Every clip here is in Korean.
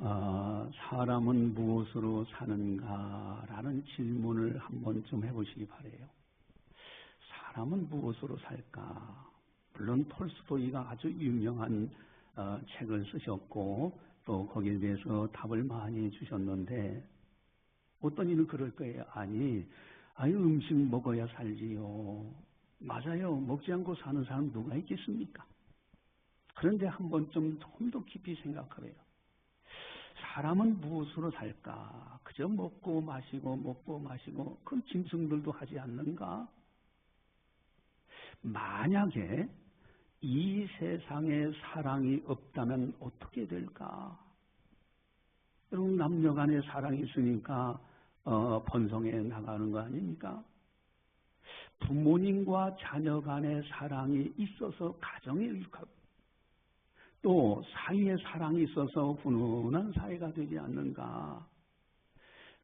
사람은 무엇으로 사는가라는 질문을 한번 좀 해보시기 바래요. 사람은 무엇으로 살까? 물론 톨스토이가 아주 유명한 책을 쓰셨고 또 거기에 대해서 답을 많이 주셨는데 어떤 이는 그럴 거예요. 아니 음식 먹어야 살지요. 맞아요. 먹지 않고 사는 사람 누가 있겠습니까? 그런데 한번 좀 더 깊이 생각해봐요. 사람은 무엇으로 살까? 그저 먹고 마시고 그럼 짐승들도 하지 않는가? 만약에 이 세상에 사랑이 없다면 어떻게 될까? 여러분 남녀 간에 사랑이 있으니까 번성해 나가는 거 아닙니까? 부모님과 자녀 간의 사랑이 있어서 가정이 일하고 또 사회의 사랑이 있어서 훈훈한 사회가 되지 않는가?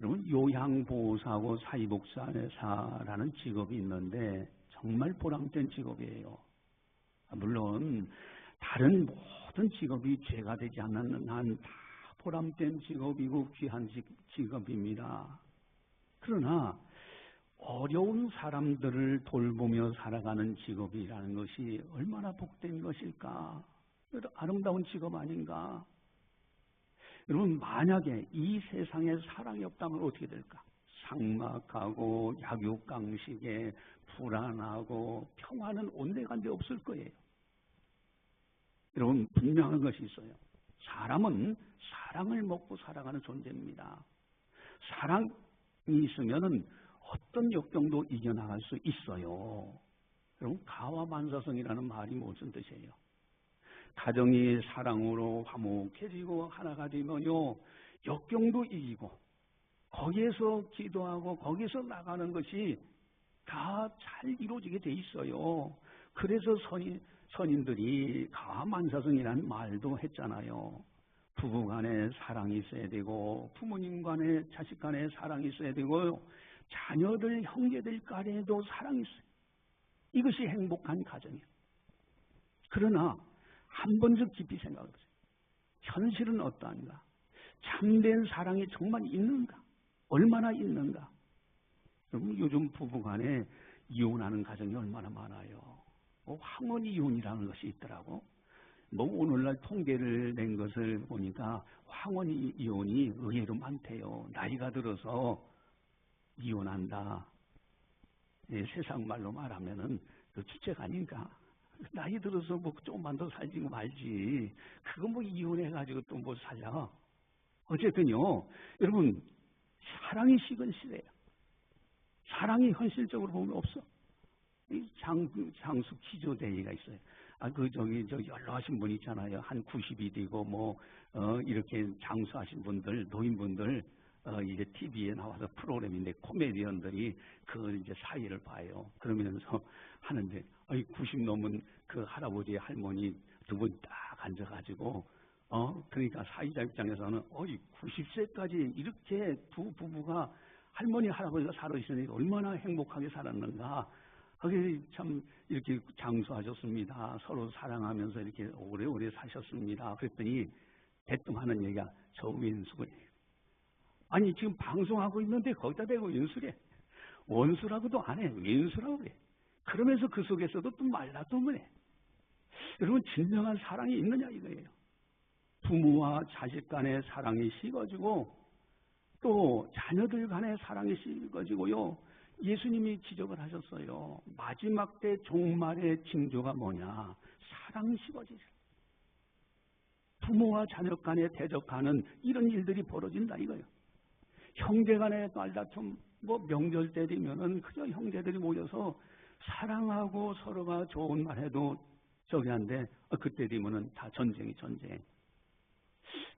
여러분 요양보호사하고 사회복지사라는 직업이 있는데 정말 보람된 직업이에요. 물론 다른 모든 직업이 죄가 되지 않는 한 다 보람된 직업이고 귀한 직업입니다. 그러나 어려운 사람들을 돌보며 살아가는 직업이라는 것이 얼마나 복된 것일까? 아름다운 직업 아닌가? 여러분 만약에 이 세상에 사랑이 없다면 어떻게 될까? 삭막하고 약육강식에 불안하고 평화는 온데간데 없을 거예요. 여러분 분명한 것이 있어요. 사람은 사랑을 먹고 살아가는 존재입니다. 사랑이 있으면 어떤 역경도 이겨나갈 수 있어요. 여러분 가와만사성이라는 말이 무슨 뜻이에요? 가정이 사랑으로 화목해지고 하나가 되면요 역경도 이기고 거기에서 기도하고 거기에서 나가는 것이 다 잘 이루어지게 돼 있어요. 그래서 선인들이 가만사성이라는 말도 했잖아요. 부부 간에 사랑이 있어야 되고 부모님 간에 자식 간에 사랑이 있어야 되고 자녀들 형제들 간에도 사랑이 있어요. 이것이 행복한 가정이에요. 그러나 한 번 더 깊이 생각해보세요. 현실은 어떠한가? 참된 사랑이 정말 있는가? 얼마나 있는가? 여러분 요즘 부부간에 이혼하는 가정이 얼마나 많아요. 황혼 이혼이라는 것이 있더라고. 오늘날 통계를 낸 것을 보니까 황혼 이혼이 의외로 많대요. 나이가 들어서 이혼한다. 세상 말로 말하면은 그 주책 아닌가? 나이 들어서 조금만 더 살지 말지. 그거 이혼해가지고 또 살자. 어쨌든요, 여러분 사랑이 식은 시대예요. 사랑이 현실적으로 보면 없어. 장수 기조대회가 있어요. 연로하신 분 있잖아요. 한 90이 되고 이렇게 장수하신 분들, 노인분들 이제 TV에 나와서 프로그램인데 코미디언들이 이제 사회를 봐요. 그러면서 하는데 90 넘은 그 할아버지 할머니 두 분 딱 앉아가지고 그러니까 사회자 입장에서는 90세까지 이렇게 두 부부가 할머니 할아버지가 살아있으니 얼마나 행복하게 살았는가. 거기 참 이렇게 장수하셨습니다. 서로 사랑하면서 이렇게 오래오래 사셨습니다. 그랬더니 대뜸 하는 얘기가 저 왼수예요. 아니 지금 방송하고 있는데 거기다 대고 왼수래. 원수라고도 안 해. 왼수라고 그래. 그러면서 그 속에서도 또 말라도 해. 여러분 진정한 사랑이 있느냐 이거예요. 부모와 자식 간의 사랑이 식어지고 또 자녀들 간의 사랑이 식어지고요. 예수님이 지적을 하셨어요. 마지막 때 종말의 징조가 뭐냐? 사랑이 식어지죠. 부모와 자녀 간에 대적하는 이런 일들이 벌어진다 이거예요. 형제 간의 말다툼, 명절 때 되면은 그저 형제들이 모여서 사랑하고 서로가 좋은 말 해도 저기 한데 그때 되면은 다 전쟁이 전쟁.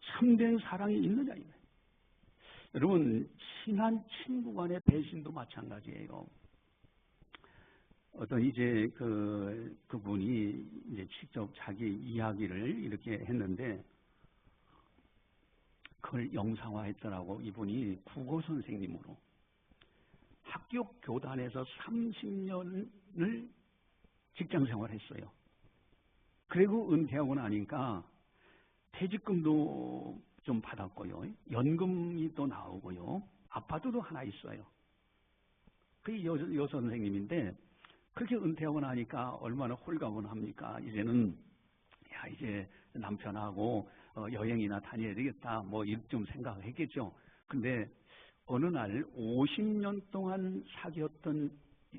참된 사랑이 있느냐 이거예요. 여러분 친한 친구 간의 배신도 마찬가지예요. 어떤 이제 그분이 이제 직접 자기 이야기를 이렇게 했는데 그걸 영상화했더라고. 이분이 국어 선생님으로 학교 교단에서 30년을 직장 생활했어요. 그리고 은퇴하고 나니까 퇴직금도 좀 받았고요. 연금이 또 나오고요. 아파트도 하나 있어요. 그게 여 선생님인데 그렇게 은퇴하고 나니까 얼마나 홀가분합니까? 이제는 야 이제 남편하고 여행이나 다녀야 되겠다 뭐 이쯤 생각했겠죠. 근데 어느 날 50년 동안 사귀었던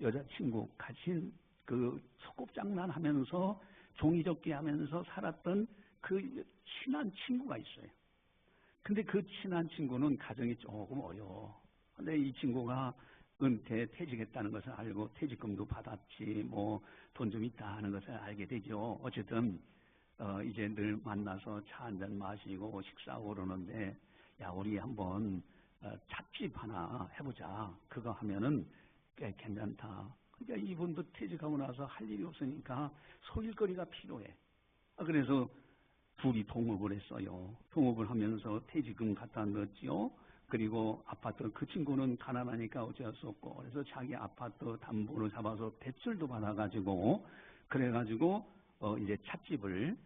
여자친구 같이 그 소꿉장난하면서 종이접기 하면서 살았던 그 친한 친구가 있어요. 근데 그 친한 친구는 가정이 조금 어려워. 근데 이 친구가 퇴직했다는 것을 알고 퇴직금도 받았지 뭐 돈 좀 있다 하는 것을 알게 되죠. 어쨌든 이제 늘 만나서 차 한잔 마시고 식사하고 그러는데 야 우리 한번 찻집 하나 해보자. 그거 하면은 꽤 괜찮다. 그러니까 이분도 퇴직하고 나서 할 일이 없으니까 소일거리가 필요해. 그래서 둘이 동업을 했어요. 동업을 하면서 퇴직금 갖다 넣었지요. 그리고 아파트, 그 친구는 가난하니까 어쩔 수 없고, 그래서 자기 아파트 담보로 잡아서 대출도 받아가지고, 그래가지고, 이제 찻집을,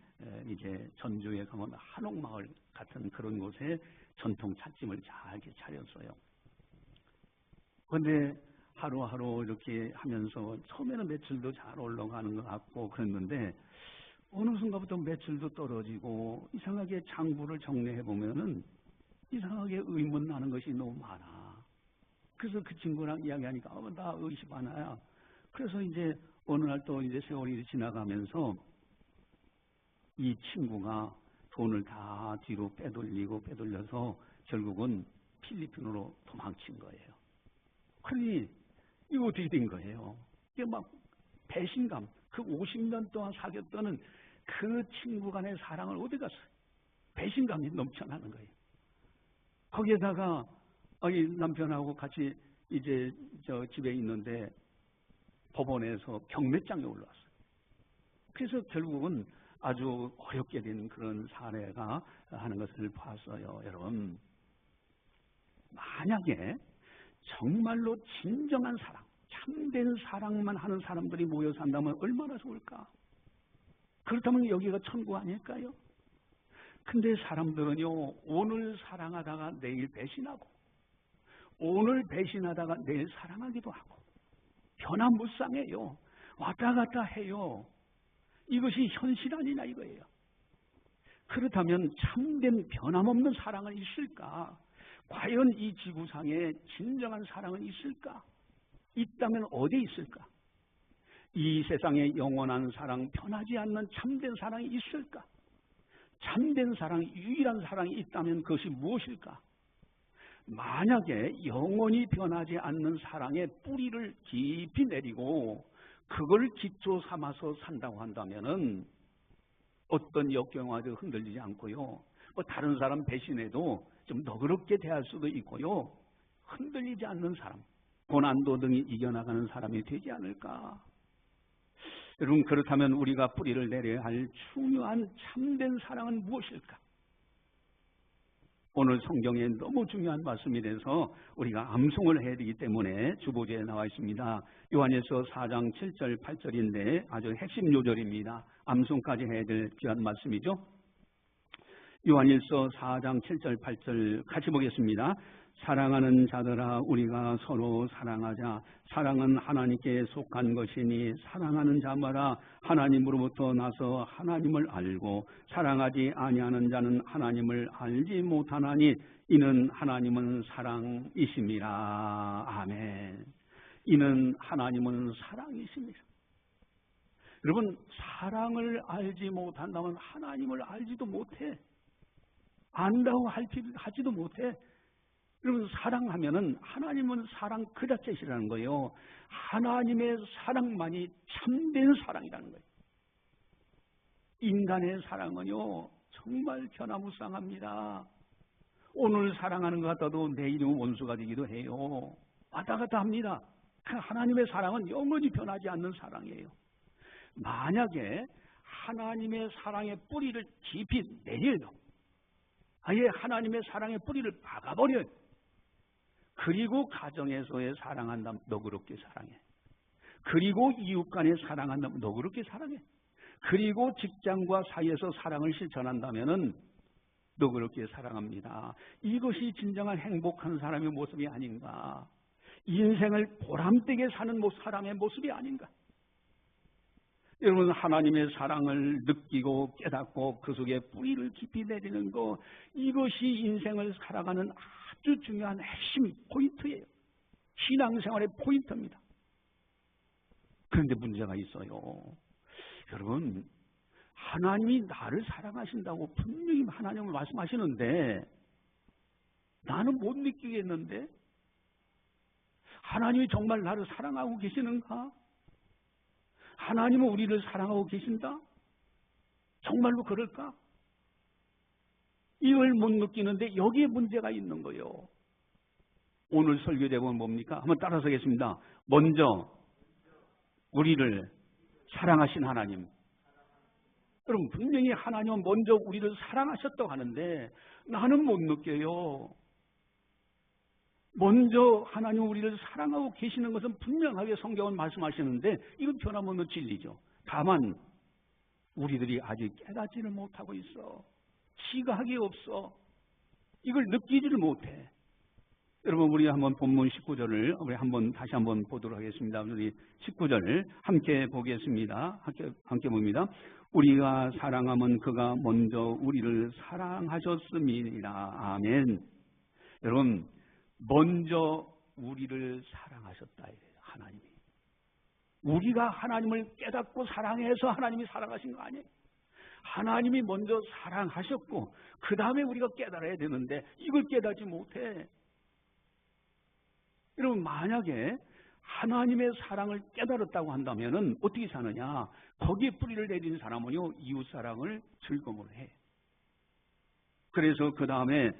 이제 전주에 가면 한옥마을 같은 그런 곳에 전통 찻집을 잘 차렸어요. 근데 하루하루 이렇게 하면서 처음에는 매출도 잘 올라가는 것 같고 그랬는데, 어느 순간부터 매출도 떨어지고, 이상하게 장부를 정리해 보면은, 이상하게 의문 나는 것이 너무 많아. 그래서 그 친구랑 이야기하니까 나 의심 하나야. 그래서 이제 어느 날 또 이제 세월이 지나가면서 이 친구가 돈을 다 뒤로 빼돌려서 결국은 필리핀으로 도망친 거예요. 그러니 이거 어떻게 된 거예요? 이게 막 배신감, 그 50년 동안 사귀었던 그 친구 간의 사랑을 어디 갔어요? 배신감이 넘쳐나는 거예요. 거기에다가 남편하고 같이 이제 저 집에 있는데 법원에서 경매장에 올라왔어요. 그래서 결국은 아주 어렵게 된 그런 사례가 하는 것을 봤어요. 여러분, 만약에 정말로 진정한 사랑, 참된 사랑만 하는 사람들이 모여 산다면 얼마나 좋을까? 그렇다면 여기가 천국 아닐까요? 근데 사람들은요, 오늘 사랑하다가 내일 배신하고, 오늘 배신하다가 내일 사랑하기도 하고, 변화무쌍해요. 왔다 갔다 해요. 이것이 현실 아니냐 이거예요. 그렇다면 참된 변함없는 사랑은 있을까? 과연 이 지구상에 진정한 사랑은 있을까? 있다면 어디에 있을까? 이 세상에 영원한 사랑, 변하지 않는 참된 사랑이 있을까? 참된 사랑, 유일한 사랑이 있다면 그것이 무엇일까? 만약에 영원히 변하지 않는 사랑의 뿌리를 깊이 내리고 그걸 기초 삼아서 산다고 한다면은 어떤 역경화도 흔들리지 않고요. 뭐 다른 사람 배신해도 좀 너그럽게 대할 수도 있고요. 흔들리지 않는 사람, 고난도 등이 이겨나가는 사람이 되지 않을까? 여러분, 그렇다면 우리가 뿌리를 내려야 할 중요한 참된 사랑은 무엇일까? 오늘 성경에 너무 중요한 말씀이 돼서 우리가 암송을 해야 되기 때문에 주보지에 나와 있습니다. 요한일서 4장 7절 8절인데 아주 핵심 요절입니다. 암송까지 해야 될 귀한 말씀이죠. 요한일서 4장 7절 8절 같이 보겠습니다. 사랑하는 자들아 우리가 서로 사랑하자. 사랑은 하나님께 속한 것이니 사랑하는 자마다 하나님으로부터 나서 하나님을 알고 사랑하지 아니하는 자는 하나님을 알지 못하나니 이는 하나님은 사랑이심이라. 아멘. 이는 하나님은 사랑이십니다. 여러분, 사랑을 알지 못한다면 하나님을 알지도 못해. 안다고 하지도 못해. 여러분, 사랑하면은 하나님은 사랑 그 자체시라는 거예요. 하나님의 사랑만이 참된 사랑이라는 거예요. 인간의 사랑은요 정말 변화무쌍합니다. 오늘 사랑하는 것 같아도 내일은 원수가 되기도 해요. 왔다 갔다 합니다. 하나님의 사랑은 영원히 변하지 않는 사랑이에요. 만약에 하나님의 사랑의 뿌리를 깊이 내려요, 아예 하나님의 사랑의 뿌리를 박아버려요. 그리고 가정에서의 사랑한다면 너그럽게 사랑해. 그리고 이웃 간에 사랑한다면 너그럽게 사랑해. 그리고 직장과 사이에서 사랑을 실천한다면은 또 그렇게 사랑합니다. 이것이 진정한 행복한 사람의 모습이 아닌가. 인생을 보람되게 사는 사람의 모습이 아닌가. 여러분, 하나님의 사랑을 느끼고 깨닫고 그 속에 뿌리를 깊이 내리는 것, 이것이 인생을 살아가는 아주 중요한 핵심 포인트예요. 신앙생활의 포인트입니다. 그런데 문제가 있어요. 여러분, 하나님이 나를 사랑하신다고 분명히 하나님은 말씀하시는데 나는 못 느끼겠는데? 하나님이 정말 나를 사랑하고 계시는가? 하나님은 우리를 사랑하고 계신다? 정말로 그럴까? 이걸 못 느끼는데 여기에 문제가 있는 거예요. 오늘 설교 제목은 뭡니까? 한번 따라서 하겠습니다. 먼저 우리를 사랑하신 하나님. 여러분, 분명히 하나님은 먼저 우리를 사랑하셨다고 하는데 나는 못 느껴요. 먼저 하나님은 우리를 사랑하고 계시는 것은 분명하게 성경은 말씀하시는데 이건 변함없는 진리죠. 다만 우리들이 아직 깨닫지를 못하고 있어. 시각이 없어. 이걸 느끼지를 못해. 여러분, 우리 한번 본문 19절을 우리 다시 한번 보도록 하겠습니다. 우리 19절 함께 보겠습니다. 함께 봅니다. 우리가 사랑하면 그가 먼저 우리를 사랑하셨음이니라. 아멘. 여러분, 먼저 우리를 사랑하셨다. 하나님이. 우리가 하나님을 깨닫고 사랑해서 하나님이 사랑하신 거 아니에요. 하나님이 먼저 사랑하셨고 그 다음에 우리가 깨달아야 되는데 이걸 깨닫지 못해. 여러분, 만약에 하나님의 사랑을 깨달았다고 한다면 어떻게 사느냐? 거기에 뿌리를 내린 사람은요, 이웃사랑을 즐거움을 해. 그래서 그 다음에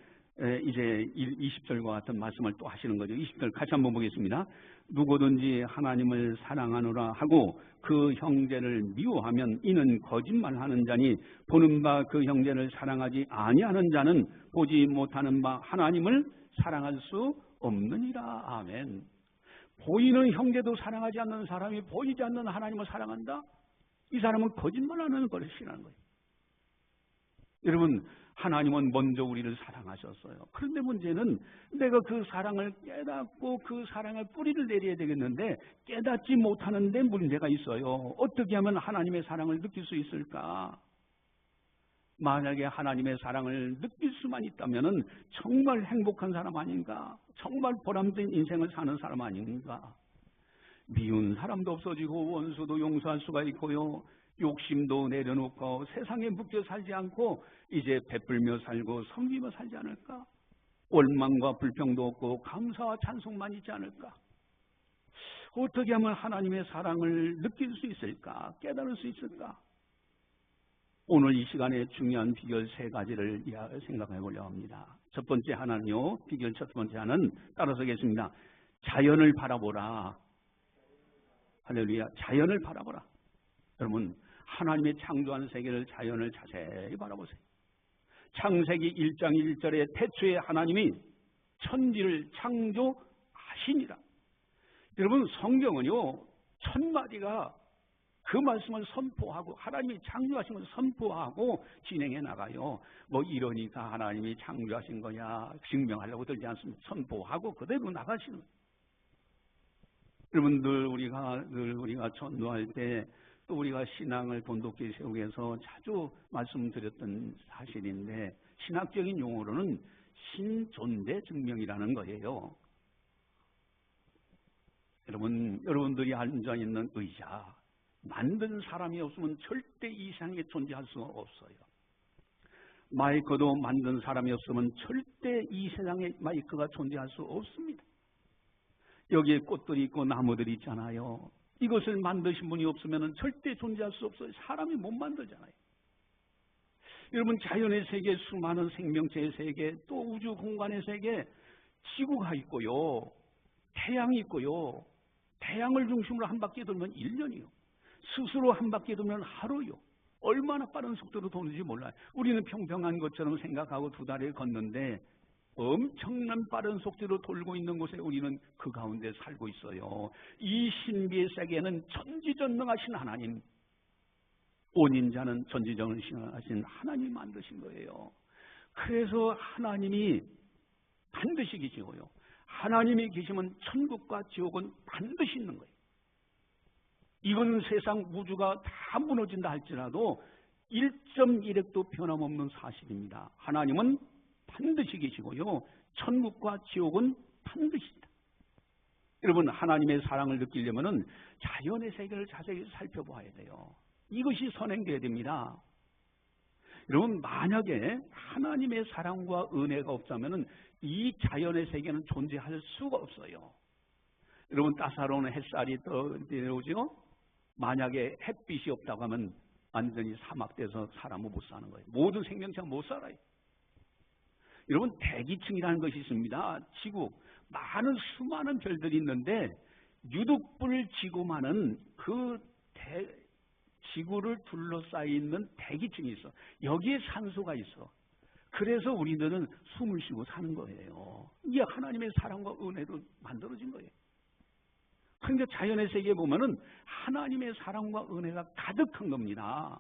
이제 20절과 같은 말씀을 또 하시는 거죠. 20절 같이 한번 보겠습니다. 누구든지 하나님을 사랑하노라 하고 그 형제를 미워하면 이는 거짓말하는 자니 보는 바 그 형제를 사랑하지 아니하는 자는 보지 못하는 바 하나님을 사랑할 수 없느니라. 아멘. 보이는 형제도 사랑하지 않는 사람이 보이지 않는 하나님을 사랑한다? 이 사람은 거짓말하는 것이라는 거예요. 여러분, 하나님은 먼저 우리를 사랑하셨어요. 그런데 문제는 내가 그 사랑을 깨닫고 그 사랑의 뿌리를 내려야 되겠는데 깨닫지 못하는 데 문제가 있어요. 어떻게 하면 하나님의 사랑을 느낄 수 있을까? 만약에 하나님의 사랑을 느낄 수만 있다면 정말 행복한 사람 아닌가? 정말 보람된 인생을 사는 사람 아닌가? 미운 사람도 없어지고 원수도 용서할 수가 있고요. 욕심도 내려놓고 세상에 묶여 살지 않고 이제 베풀며 살고 섬기며 살지 않을까? 원망과 불평도 없고 감사와 찬송만 있지 않을까? 어떻게 하면 하나님의 사랑을 느낄 수 있을까? 깨달을 수 있을까? 오늘 이 시간에 중요한 비결 3가지를 생각해 보려고 합니다. 첫 번째 하나는요, 비결 첫 번째 하나는 따라서 하겠습니다. 자연을 바라보라. 할렐루야. 자연을 바라보라. 여러분, 하나님의 창조한 세계를, 자연을 자세히 바라보세요. 창세기 1장 1절에 태초에 하나님이 천지를 창조하시니라. 여러분, 성경은요, 천마디가 그 말씀을 선포하고 하나님이 창조하신 것을 선포하고 진행해 나가요. 뭐 이러니까 하나님이 창조하신 거야 증명하려고 들지 않습니다. 선포하고 그대로 나가시는 거예요. 여러분들, 우리가 전도할 때 또 우리가 신앙을 돈독히 세우기 위해서 자주 말씀드렸던 사실인데 신학적인 용어로는 신존재 증명이라는 거예요. 여러분들이 앉아있는 의자, 만든 사람이 없으면 절대 이 세상에 존재할 수가 없어요. 마이크도 만든 사람이 없으면 절대 이 세상에 마이크가 존재할 수 없습니다. 여기에 꽃들이 있고 나무들이 있잖아요. 이것을 만드신 분이 없으면 절대 존재할 수 없어요. 사람이 못 만들잖아요. 여러분, 자연의 세계, 수많은 생명체의 세계, 또 우주 공간의 세계, 지구가 있고요. 태양이 있고요. 태양을 중심으로 한 바퀴 돌면 1년이요. 스스로 한 바퀴 돌면 하루요. 얼마나 빠른 속도로 도는지 몰라요. 우리는 평평한 것처럼 생각하고 2다리를 걷는데 엄청난 빠른 속도로 돌고 있는 곳에 우리는 그 가운데 살고 있어요. 이 신비의 세계는 전지전능하신 하나님, 온인자는 전지전능하신 하나님이 만드신 거예요. 그래서 하나님이 반드시 계시고요. 하나님이 계시면 천국과 지옥은 반드시 있는 거예요. 이건 세상 우주가 다 무너진다 할지라도 1.1핵도 변함없는 사실입니다. 하나님은 반드시 계시고요. 천국과 지옥은 반드시 있다. 여러분, 하나님의 사랑을 느끼려면 자연의 세계를 자세히 살펴봐야 돼요. 이것이 선행돼야 됩니다. 여러분, 만약에 하나님의 사랑과 은혜가 없다면 이 자연의 세계는 존재할 수가 없어요. 여러분, 따사로운 햇살이 내려오죠? 만약에 햇빛이 없다고 하면 완전히 사막돼서 사람은 못 사는 거예요. 모든 생명체가 못 살아요. 여러분, 대기층이라는 것이 있습니다. 지구, 많은 수많은 별들이 있는데 유독불 지구만은 그 지구를 둘러싸여 있는 대기층이 있어. 여기에 산소가 있어. 그래서 우리들은 숨을 쉬고 사는 거예요. 이게 하나님의 사랑과 은혜로 만들어진 거예요. 그러니까 자연의 세계에 보면은 하나님의 사랑과 은혜가 가득한 겁니다.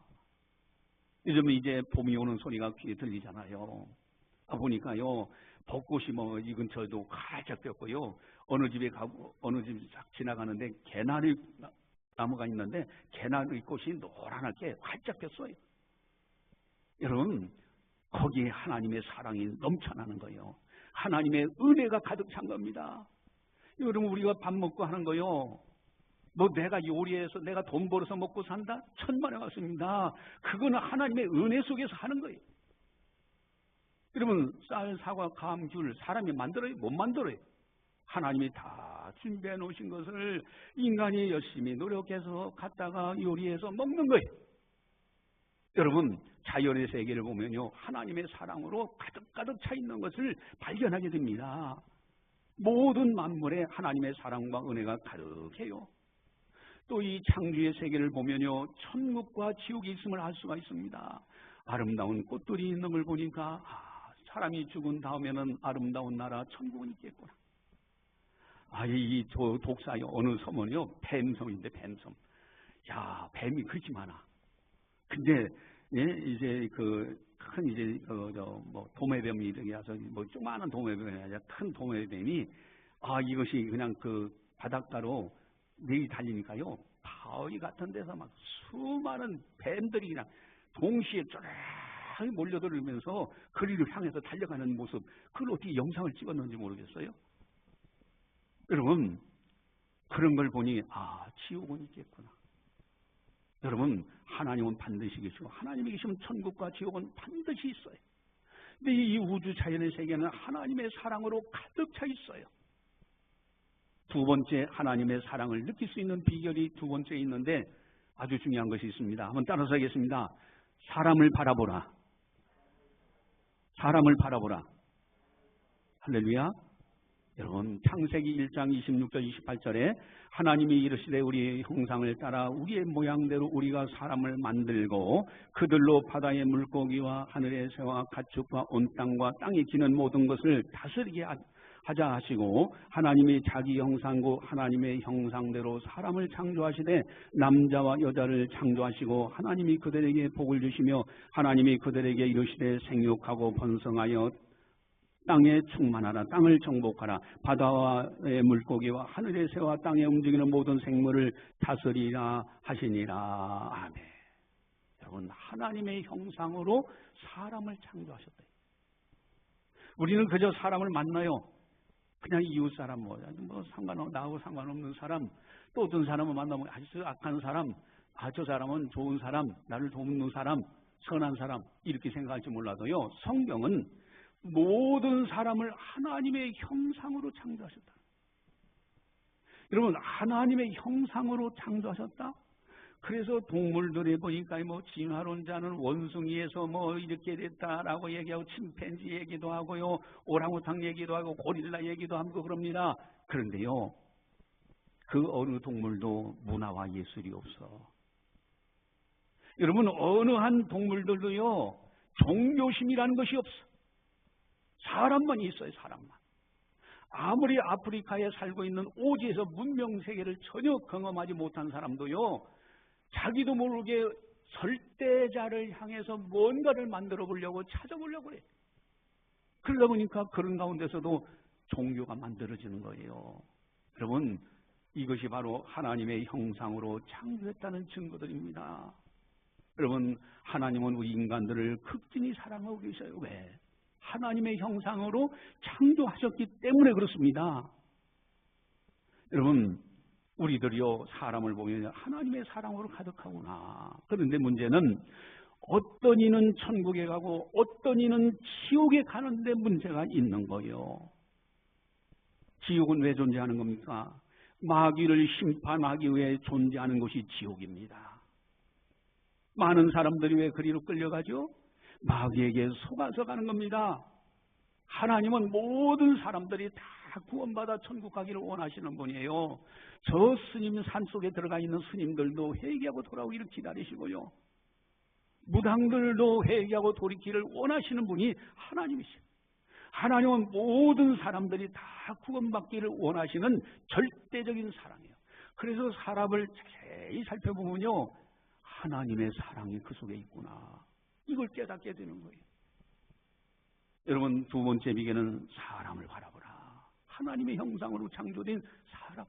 요즘 이제 봄이 오는 소리가 귀에 들리잖아요. 보니까요, 벚꽃이 뭐 이 근처에도 활짝 폈고요. 어느 집에 가고 어느 집 싹 지나가는데 개나리 나무가 있는데 개나리 꽃이 노랗게 활짝 폈어요. 여러분, 거기에 하나님의 사랑이 넘쳐나는 거예요. 하나님의 은혜가 가득 찬 겁니다. 여러분, 우리가 밥 먹고 하는 거요. 뭐 내가 요리해서 내가 돈 벌어서 먹고 산다? 천만에 맞습니다. 그거는 하나님의 은혜 속에서 하는 거예요. 여러분, 쌀, 사과, 감, 귤 사람이 만들어요? 못 만들어요. 하나님이 다 준비해 놓으신 것을 인간이 열심히 노력해서 갖다가 요리해서 먹는 거예요. 여러분, 자연의 세계를 보면요, 하나님의 사랑으로 가득가득 차 있는 것을 발견하게 됩니다. 모든 만물에 하나님의 사랑과 은혜가 가득해요. 또 이 창조의 세계를 보면요, 천국과 지옥이 있음을 알 수가 있습니다. 아름다운 꽃들이 있는 걸 보니까 사람이 죽은 다음에는 아름다운 나라 천국은 있겠구나. 이 독사요, 어느 섬은요, 뱀섬인데 뱀섬. 야, 뱀이 그렇게 많아. 근데 이제 큰 이제 도매뱀이 이렇게 와서 뭐 조그마한 도매뱀이 아니라 큰 도매뱀이 이것이 그냥 그 바닷가로 내리 달리니까요, 바위 같은 데서 막 수많은 뱀들이 그냥 동시에 쫙 몰려들면서 거리를 향해서 달려가는 모습, 그걸 어떻게 영상을 찍었는지 모르겠어요. 여러분, 그런 걸 보니 지옥은 있겠구나. 여러분, 하나님은 반드시 계시고 하나님이 계시면 천국과 지옥은 반드시 있어요. 근데 이 우주 자연의 세계는 하나님의 사랑으로 가득 차 있어요. 두 번째, 하나님의 사랑을 느낄 수 있는 비결이 두 번째 있는데 아주 중요한 것이 있습니다. 한번 따라서 하겠습니다. 사람을 바라보라. 사람을 바라보라. 할렐루야. 여러분, 창세기 1장 26절 28절에 하나님이 이르시되 우리의 형상을 따라 우리의 모양대로 우리가 사람을 만들고 그들로 바다의 물고기와 하늘의 새와 가축과 온 땅과 땅에 기는 모든 것을 다스리게 하자 하시고, 하나님이 자기 형상고 하나님의 형상대로 사람을 창조하시되 남자와 여자를 창조하시고 하나님이 그들에게 복을 주시며 하나님이 그들에게 이르시되 생육하고 번성하여 땅에 충만하라. 땅을 정복하라. 바다의 물고기와 하늘의 새와 땅에 움직이는 모든 생물을 다스리라 하시니라. 아멘. 여러분, 하나님의 형상으로 사람을 창조하셨다. 우리는 그저 사람을 만나요. 그냥 이웃 사람, 나하고 상관없는 사람, 또 어떤 사람을 만나면 아주 악한 사람, 저 사람은 좋은 사람, 나를 돕는 사람, 선한 사람, 이렇게 생각할지 몰라도요, 성경은 모든 사람을 하나님의 형상으로 창조하셨다. 여러분, 하나님의 형상으로 창조하셨다? 그래서 동물들에 보니까 진화론자는 원숭이에서 이렇게 됐다라고 얘기하고 침팬지 얘기도 하고요, 오랑우탕 얘기도 하고 고릴라 얘기도 하고 그럽니다. 그런데요, 그 어느 동물도 문화와 예술이 없어. 여러분, 어느 한 동물들도요, 종교심이라는 것이 없어. 사람만 있어요, 사람만. 아무리 아프리카에 살고 있는 오지에서 문명세계를 전혀 경험하지 못한 사람도요, 자기도 모르게 설대자를 향해서 뭔가를 만들어 보려고 찾아보려고 그래. 그러다 보니까 그런 가운데서도 종교가 만들어지는 거예요. 여러분, 이것이 바로 하나님의 형상으로 창조했다는 증거들입니다. 여러분, 하나님은 우리 인간들을 극진히 사랑하고 계셔요. 왜? 하나님의 형상으로 창조하셨기 때문에 그렇습니다. 여러분, 우리들이요, 사람을 보면 하나님의 사랑으로 가득하구나. 그런데 문제는 어떤 이는 천국에 가고 어떤 이는 지옥에 가는데 문제가 있는 거예요. 지옥은 왜 존재하는 겁니까? 마귀를 심판하기 위해 존재하는 것이 지옥입니다. 많은 사람들이 왜 그리로 끌려가죠? 마귀에게 속아서 가는 겁니다. 하나님은 모든 사람들이 다 구원받아 천국 가기를 원하시는 분이에요. 저 스님 산속에 들어가 있는 스님들도 회개하고 돌아오기를 기다리시고요. 무당들도 회개하고 돌이키기를 원하시는 분이 하나님이시죠. 하나님은 모든 사람들이 다 구원받기를 원하시는 절대적인 사랑이에요. 그래서 사람을 자세히 살펴보면요, 하나님의 사랑이 그 속에 있구나. 이걸 깨닫게 되는 거예요. 여러분, 두 번째 비결은 사람을 바라보라. 하나님의 형상으로 창조된 사람.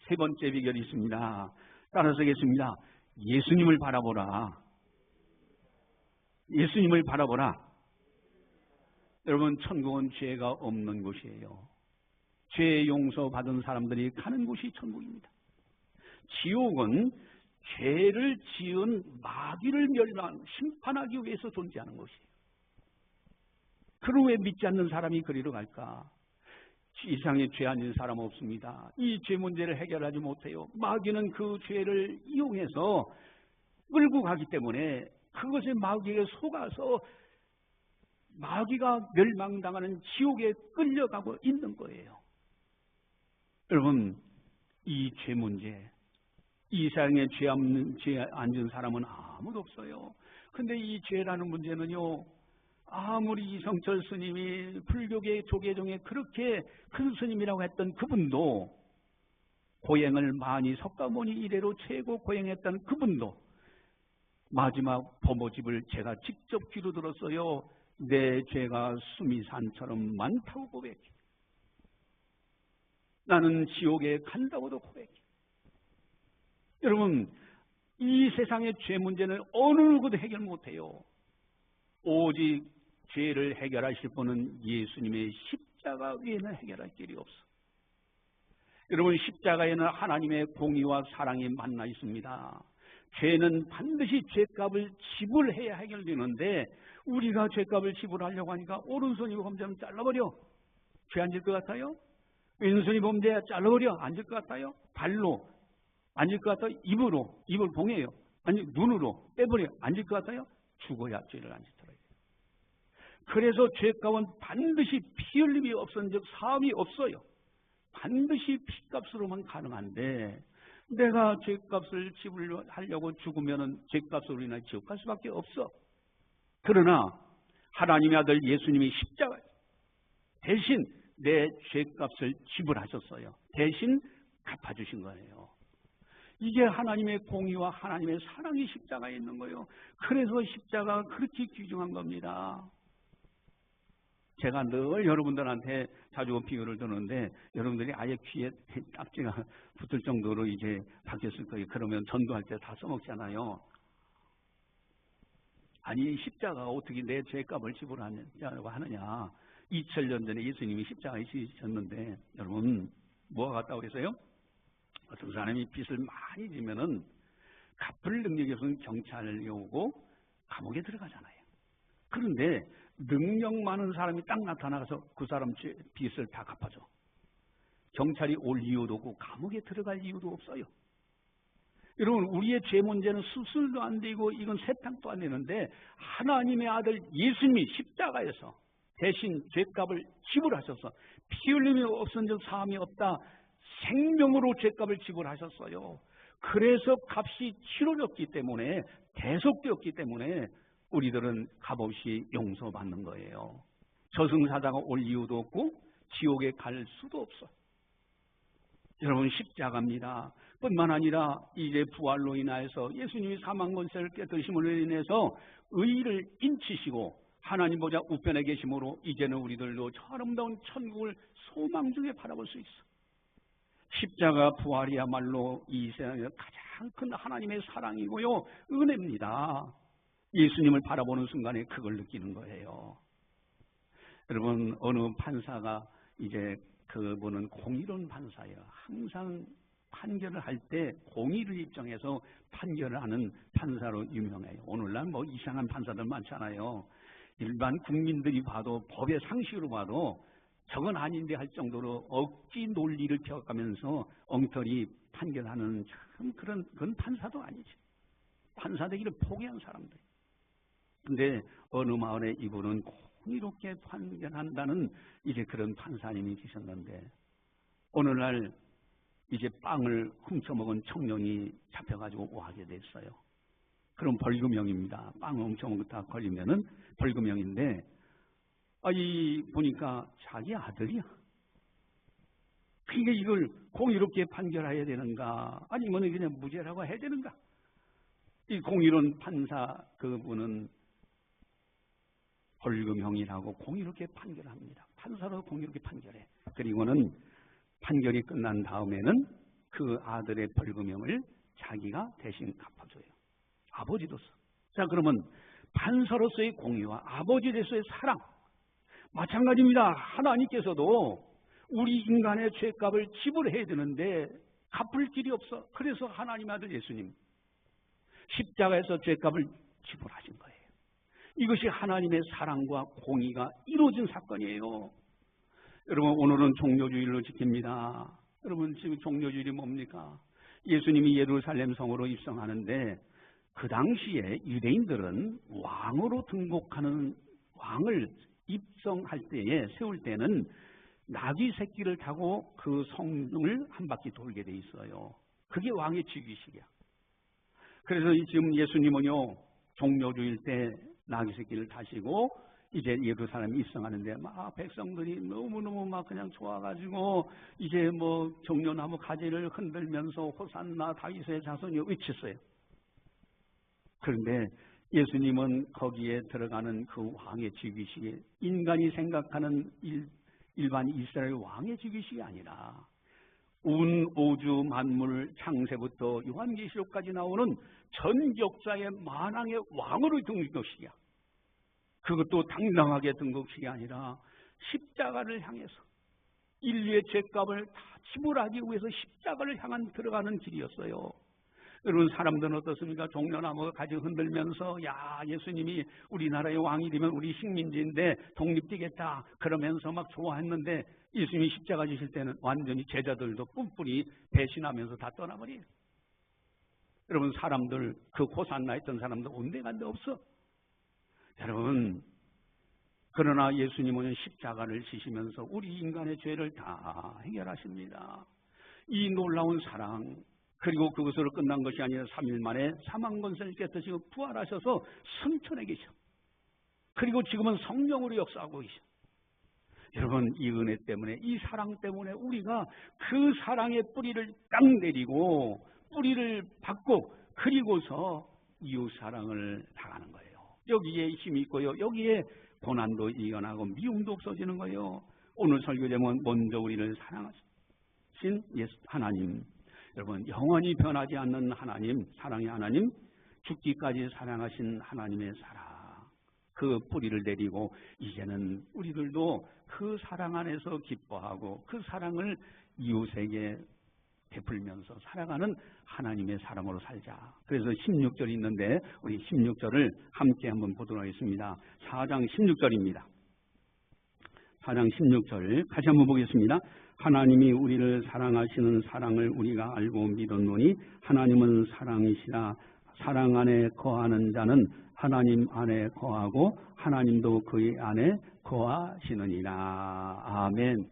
세 번째 비결이 있습니다. 따라서 하겠습니다. 예수님을 바라보라. 예수님을 바라보라. 여러분, 천국은 죄가 없는 곳이에요. 죄 용서받은 사람들이 가는 곳이 천국입니다. 지옥은 죄를 지은 마귀를 멸망, 심판하기 위해서 존재하는 것이에요. 그럼 왜 믿지 않는 사람이 그리로 갈까? 이 세상에 죄 아닌 사람 없습니다. 이 죄 문제를 해결하지 못해요. 마귀는 그 죄를 이용해서 끌고 가기 때문에 그것에 마귀에게 속아서 마귀가 멸망당하는 지옥에 끌려가고 있는 거예요. 여러분, 이 죄 문제, 이 세상에 죄 안 지은 사람은 아무도 없어요. 근데 이 죄라는 문제는요, 아무리 이성철 스님이 불교계 조계 중에 그렇게 큰 스님이라고 했던 그분도, 고행을 많이 석가모니 이래로 최고 고행했던 그분도 마지막 범어집을 제가 직접 귀로 들었어요. 내 죄가 수미산처럼 많다고 고백해. 나는 지옥에 간다고도 고백해. 여러분, 이 세상의 죄 문제는 어느 누구도 해결 못해요. 오직 죄를 해결하실 분은 예수님의 십자가 위에는 해결할 길이 없어. 여러분, 십자가에는 하나님의 공의와 사랑이 만나 있습니다. 죄는 반드시 죄값을 지불해야 해결되는데 우리가 죄값을 지불하려고 하니까 오른손이 범죄하면 잘라버려. 죄 안 질 것 같아요? 왼손이 범죄야 잘라버려. 안 질 것 같아요? 발로 안 질 것 같아요? 입을 봉해요. 아니, 눈으로 빼버려. 안 질 것 같아요? 죽어야 죄를 안 짓더라고요. 그래서 죄값은 반드시 피 흘림이 없은 즉 사함이 없어요. 반드시 피값으로만 가능한데 내가 죄값을 지불하려고 죽으면 죄값으로 인해 지옥 갈 수밖에 없어. 그러나 하나님의 아들 예수님이 십자가 대신 내 죄값을 지불하셨어요. 대신 갚아주신 거예요. 이게 하나님의 공의와 하나님의 사랑이 십자가에 있는 거예요. 그래서 십자가가 그렇게 귀중한 겁니다. 제가 늘 여러분들한테 자주 비유를 드는데 여러분들이 아예 귀에 딱지가 붙을 정도로 이제 바뀌었을 거예요. 그러면 전도할 때 다 써먹잖아요. 아니, 십자가가 어떻게 내 죄값을 지불하냐고 하느냐. 2000년 전에 예수님이 십자가에 지셨는데 여러분, 뭐가 같다고 해서요? 어떤 사람이 빚을 많이 지면은 갚을 능력이 없으면 경찰이 오고 감옥에 들어가잖아요. 그런데 능력 많은 사람이 딱 나타나서 그 사람 빚을 다 갚아줘. 경찰이 올 이유도 없고 감옥에 들어갈 이유도 없어요. 여러분, 우리의 죄 문제는 수술도 안 되고 이건 세탁도 안 되는데 하나님의 아들 예수님이 십자가에서 대신 죄값을 지불하셔서 피 흘림이 없은 즉 사함이 없다. 생명으로 죄값을 지불하셨어요. 그래서 값이 치러졌기 때문에 대속되었기 때문에 우리들은 값없이 용서받는 거예요. 저승사자가 올 이유도 없고 지옥에 갈 수도 없어. 여러분, 십자가입니다. 뿐만 아니라 이제 부활로 인하여서 예수님이 사망 권세를 깨뜨리심으로 인해서 의를 인치시고 하나님 보좌 우편에 계심으로 이제는 우리들도 저 아름다운 천국을 소망 중에 바라볼 수 있어. 십자가 부활이야말로 이 세상에서 가장 큰 하나님의 사랑이고요, 은혜입니다. 예수님을 바라보는 순간에 그걸 느끼는 거예요. 여러분, 어느 판사가 이제 그분은 공의로운 판사예요. 항상 판결을 할 때 공의를 입장해서 판결을 하는 판사로 유명해요. 오늘날 뭐 이상한 판사들 많잖아요. 일반 국민들이 봐도 법의 상식으로 봐도 저건 아닌데 할 정도로 억지 논리를 펴가면서 엉터리 판결하는 참 그런 판사도 아니지. 판사 되기를 포기한 사람들. 근데 어느 마을에 이분은 공의롭게 판결한다는 이제 그런 판사님이 계셨는데 어느 날 이제 빵을 훔쳐먹은 청년이 잡혀가지고 오하게 됐어요. 그럼 벌금형입니다. 빵을 훔쳐먹다 걸리면은 벌금형인데 이 보니까 자기 아들이야. 그러니까 이걸 공의롭게 판결해야 되는가 아니면 그냥 무죄라고 해야 되는가? 이 공의로운 판사 그분은 벌금형이라고 공의롭게 판결합니다. 판사로 공의롭게 판결해. 그리고는 판결이 끝난 다음에는 그 아들의 벌금형을 자기가 대신 갚아줘요. 아버지로서. 자, 그러면 판사로서의 공의와 아버지로서의 사랑 마찬가지입니다. 하나님께서도 우리 인간의 죄값을 지불해야 되는데 갚을 길이 없어. 그래서 하나님 아들 예수님 십자가에서 죄값을 지불하신 거예요. 이것이 하나님의 사랑과 공의가 이루어진 사건이에요. 여러분, 오늘은 종료주일로 지킵니다. 여러분, 지금 종료주일이 뭡니까? 예수님이 예루살렘 성으로 입성하는데 그 당시에 유대인들은 왕으로 등극하는 왕을 입성할 때에 세울 때는 나귀 새끼를 타고 그 성을 한 바퀴 돌게 돼 있어요. 그게 왕의 즉위식이야. 그래서 지금 예수님은요 종료주일 때 나귀 새끼를 타시고 이제 예루살렘 입성하는데 막 백성들이 너무너무 막 그냥 좋아가지고 이제 뭐 종려나무 가지를 흔들면서 호산나 다윗의 자손이 외쳤어요. 그런데 예수님은 거기에 들어가는 그 왕의 즉위식에 인간이 생각하는 일반 이스라엘 왕의 즉위식이 아니라 온 우주 만물 창세부터 요한계시록까지 나오는 전 역사의 만왕의 왕으로 등극식이야. 그것도 당당하게 등극식이 아니라 십자가를 향해서 인류의 죄값을 다 지불하기 위해서 십자가를 향한 들어가는 길이었어요. 여러분, 사람들은 어떻습니까? 종려나무 가지 흔들면서 야, 예수님이 우리나라의 왕이 되면 우리 식민지인데 독립되겠다 그러면서 막 좋아했는데 예수님이 십자가 지실 때는 완전히 제자들도 뿔뿔이 배신하면서 다 떠나버려요. 여러분, 사람들 그 호산나 했던 사람들 온데간데 없어. 여러분, 그러나 예수님은 십자가를 지시면서 우리 인간의 죄를 다 해결하십니다. 이 놀라운 사랑, 그리고 그것으로 끝난 것이 아니라 3일 만에 사망 권세를 깨뜨리시고 부활하셔서 승천해 계셔. 그리고 지금은 성령으로 역사하고 계셔. 여러분, 이 은혜 때문에, 이 사랑 때문에 우리가 그 사랑의 뿌리를 딱 내리고 뿌리를 받고 그리고서 이웃 사랑을 당하는 거예요. 여기에 힘이 있고요. 여기에 고난도 이겨나고 미움도 없어지는 거예요. 오늘 설교 제목은 먼저 우리를 사랑하신 예수 하나님. 여러분, 영원히 변하지 않는 하나님, 사랑의 하나님, 죽기까지 사랑하신 하나님의 사랑, 그 뿌리를 내리고 이제는 우리들도 그 사랑 안에서 기뻐하고 그 사랑을 이웃에게 베풀면서 살아가는 하나님의 사람으로 살자. 그래서 16절이 있는데 우리 16절을 함께 한번 보도록 하겠습니다. 4장 16절입니다. 4장 16절 다시 한번 보겠습니다. 하나님이 우리를 사랑하시는 사랑을 우리가 알고 믿었노니 하나님은 사랑이시라. 사랑 안에 거하는 자는 하나님 안에 거하고 하나님도 그의 안에 거하시느니라. 아멘.